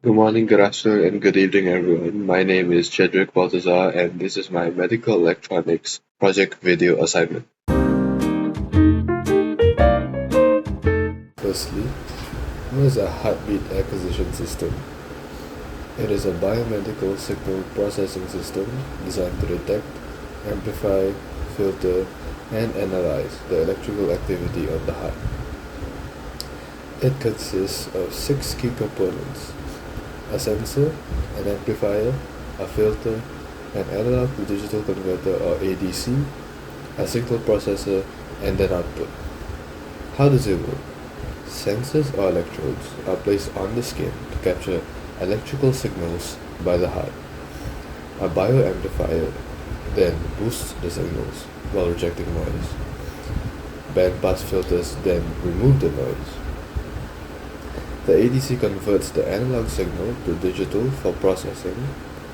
Good morning, good afternoon, and good evening, everyone. My name is Chedrick Baltazar, and this is my medical electronics project video assignment. Firstly, what is a heartbeat acquisition system? It is a biomedical signal processing system designed to detect, amplify, filter, and analyze the electrical activity of the heart. It consists of six key components: a sensor, an amplifier, a filter, an analog to digital converter or ADC, a signal processor, and an output. How does it work? Sensors or electrodes are placed on the skin to capture electrical signals by the heart. A bioamplifier then boosts the signals while rejecting noise. Bandpass filters then remove the noise. The ADC converts the analog signal to digital for processing.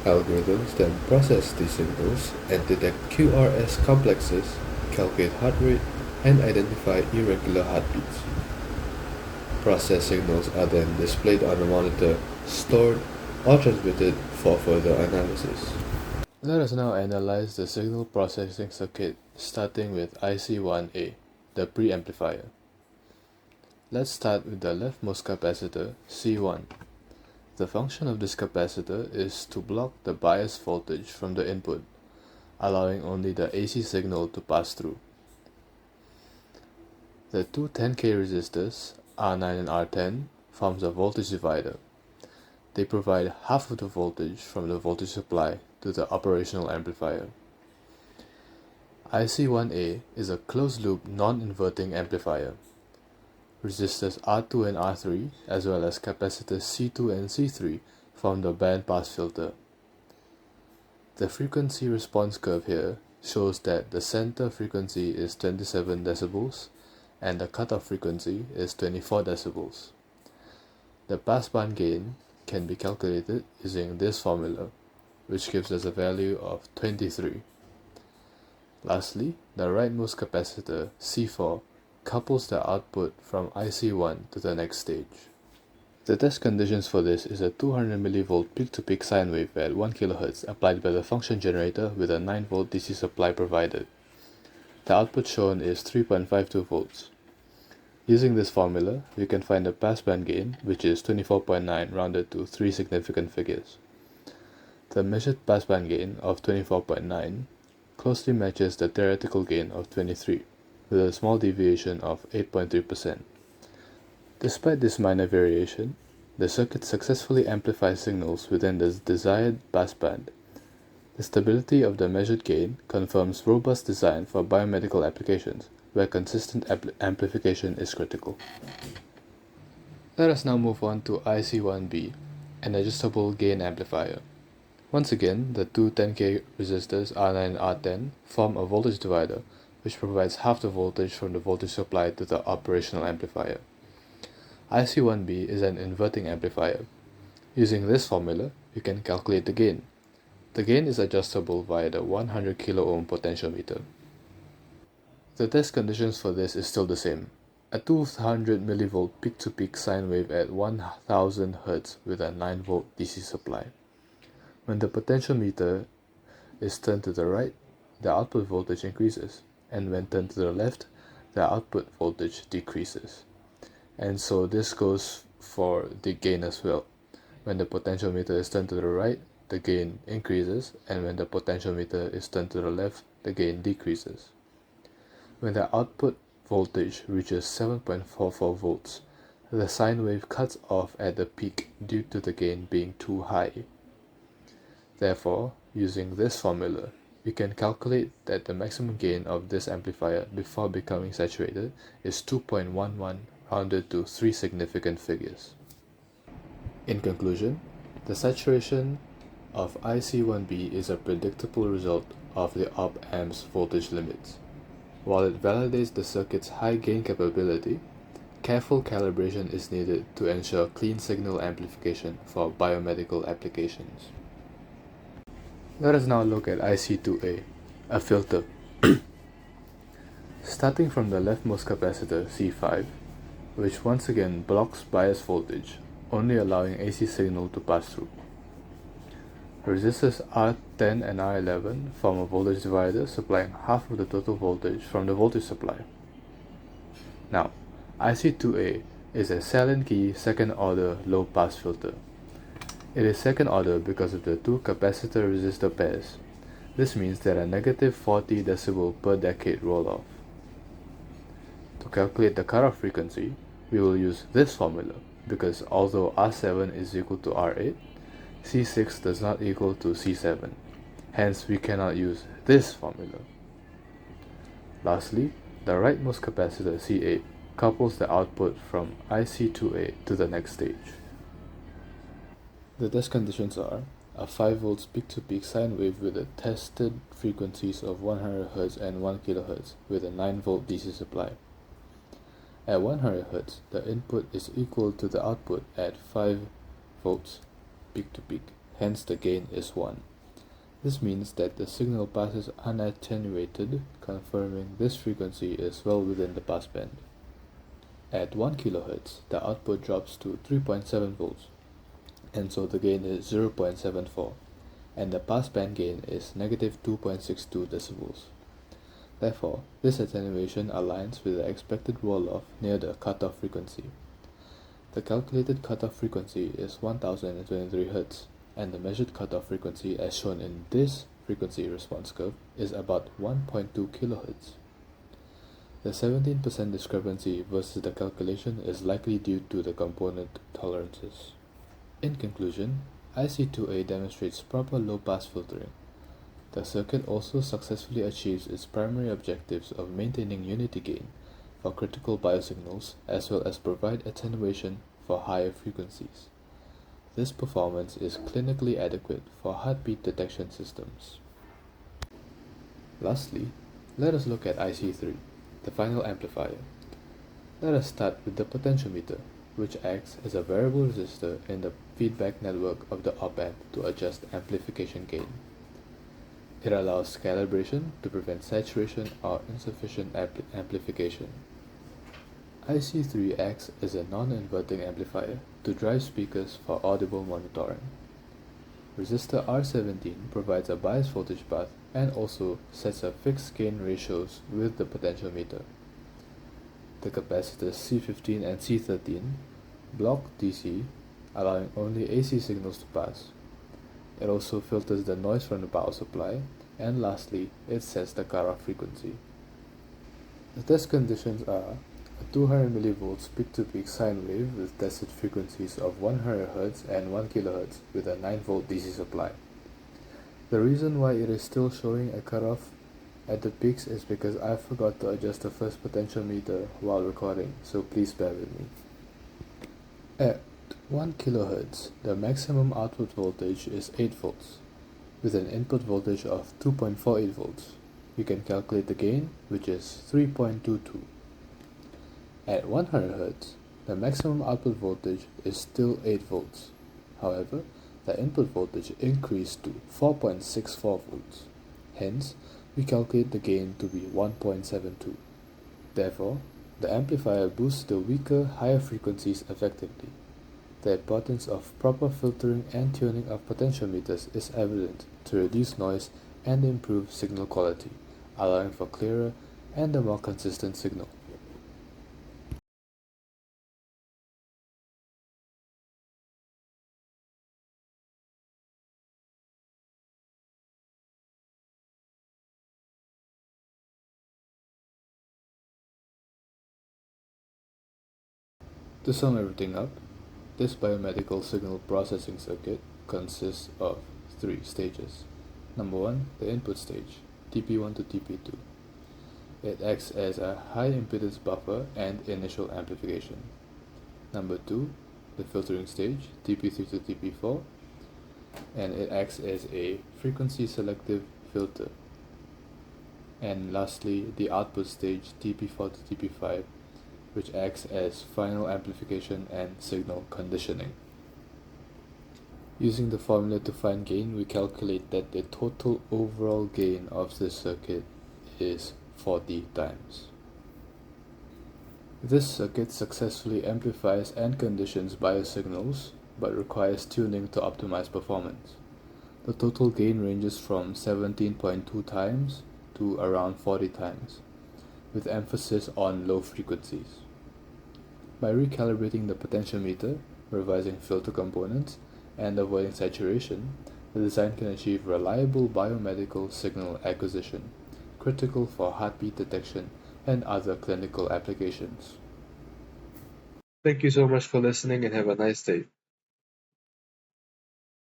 Algorithms then process these signals and detect QRS complexes, calculate heart rate, and identify irregular heartbeats. Processed signals are then displayed on a monitor, stored, or transmitted for further analysis. Let us now analyze the signal processing circuit starting with IC1A, the preamplifier. Let's start with the leftmost capacitor, C1. The function of this capacitor is to block the bias voltage from the input, allowing only the AC signal to pass through. The two 10K resistors, R9 and R10, forms a voltage divider. They provide half of the voltage from the voltage supply to the operational amplifier. IC1A is a closed-loop non-inverting amplifier. Resistors R2 and R3, as well as capacitors C2 and C3, form the bandpass filter. The frequency response curve here shows that the center frequency is 27 decibels and the cutoff frequency is 24 decibels. The passband gain can be calculated using this formula, which gives us a value of 23. Lastly, the rightmost capacitor, C4, couples the output from IC1 to the next stage. The test conditions for this is a 200 mV peak-to-peak sine wave at 1 kHz applied by the function generator with a 9V DC supply provided. The output shown is 3.52 volts. Using this formula, we can find the passband gain, which is 24.9 rounded to 3 significant figures. The measured passband gain of 24.9 closely matches the theoretical gain of 23, with a small deviation of 8.3%. Despite this minor variation, the circuit successfully amplifies signals within the desired passband. The stability of the measured gain confirms robust design for biomedical applications, where consistent amplification is critical. Let us now move on to IC1B, an adjustable gain amplifier. Once again, the two 10K resistors R9 and R10 form a voltage divider, which provides half the voltage from the voltage supply to the operational amplifier. IC1B is an inverting amplifier. Using this formula, you can calculate the gain. The gain is adjustable via the 100 kΩ potentiometer. The test conditions for this is still the same. A 200 mV peak-to-peak sine wave at 1000 Hz with a 9V DC supply. When the potentiometer is turned to the right, the output voltage increases, and when turned to the left, the output voltage decreases. And so this goes for the gain as well. When the potentiometer is turned to the right, the gain increases, and when the potentiometer is turned to the left, the gain decreases. When the output voltage reaches 7.44 volts, the sine wave cuts off at the peak due to the gain being too high. Therefore, using this formula, we can calculate that the maximum gain of this amplifier before becoming saturated is 2.11 rounded to 3 significant figures. In conclusion, the saturation of IC1B is a predictable result of the op-amp's voltage limits. While it validates the circuit's high gain capability, careful calibration is needed to ensure clean signal amplification for biomedical applications. Let us now look at IC2A, a filter. Starting from the leftmost capacitor, C5, which once again blocks bias voltage, only allowing AC signal to pass through. Resistors R10 and R11 form a voltage divider supplying half of the total voltage from the voltage supply. Now, IC2A is a Sallen-Key second-order low-pass filter. It is second-order because of the two capacitor-resistor pairs. This means that a negative 40 decibel per decade roll-off. To calculate the cutoff frequency, we will use this formula because although R7 is equal to R8, C6 does not equal to C7. Hence, we cannot use this formula. Lastly, the rightmost capacitor C8 couples the output from IC2A to the next stage. The test conditions are a 5 volts peak-to-peak sine wave with the tested frequencies of 100 Hz and 1 kHz with a 9 volt DC supply. At 100 Hz, the input is equal to the output at 5 volts peak-to-peak, hence the gain is 1. This means that the signal passes unattenuated, confirming this frequency is well within the passband. At 1 kHz, the output drops to 3.7 volts, and so the gain is 0.74, and the passband gain is negative 2.62 decibels. Therefore, this attenuation aligns with the expected roll-off near the cutoff frequency. The calculated cutoff frequency is 1023 Hz, and the measured cutoff frequency as shown in this frequency response curve is about 1.2 kHz. The 17% discrepancy versus the calculation is likely due to the component tolerances. In conclusion, IC2A demonstrates proper low-pass filtering. The circuit also successfully achieves its primary objectives of maintaining unity gain for critical biosignals as well as provide attenuation for higher frequencies. This performance is clinically adequate for heartbeat detection systems. Lastly, let us look at IC3, the final amplifier. Let us start with the potentiometer, which acts as a variable resistor in the feedback network of the op-amp to adjust amplification gain. It allows calibration to prevent saturation or insufficient amplification. IC3 acts as a non-inverting amplifier to drive speakers for audible monitoring. Resistor R17 provides a bias voltage path and also sets a fixed gain ratios with the potentiometer. The capacitors C15 and C13 block DC, allowing only AC signals to pass. It also filters the noise from the power supply, and lastly, it sets the cutoff frequency. The test conditions are a 200 mV peak-to-peak sine wave with tested frequencies of 100 Hz and 1 kHz with a 9 volt DC supply. The reason why it is still showing a cutoff at the peaks is because I forgot to adjust the first potentiometer while recording, so please bear with me. At 1 kHz, the maximum output voltage is 8 volts, with an input voltage of 2.48 volts. You can calculate the gain, which is 3.22. At 100 Hz, the maximum output voltage is still 8 volts. However, the input voltage increased to 4.64 volts. Hence, we calculate the gain to be 1.72. Therefore, the amplifier boosts the weaker, higher frequencies effectively. The importance of proper filtering and tuning of potentiometers is evident to reduce noise and improve signal quality, allowing for clearer and a more consistent signal. To sum everything up, this biomedical signal processing circuit consists of 3 stages. Number 1, the input stage, TP1 to TP2. It acts as a high impedance buffer and initial amplification. Number 2, the filtering stage, TP3 to TP4, and it acts as a frequency selective filter. And lastly, the output stage, TP4 to TP5, which acts as final amplification and signal conditioning. Using the formula to find gain, we calculate that the total overall gain of this circuit is 40 times. This circuit successfully amplifies and conditions biosignals, but requires tuning to optimize performance. The total gain ranges from 17.2 times to around 40 times, with emphasis on low frequencies. By recalibrating the potentiometer, revising filter components, and avoiding saturation, the design can achieve reliable biomedical signal acquisition, critical for heartbeat detection and other clinical applications. Thank you so much for listening and have a nice day.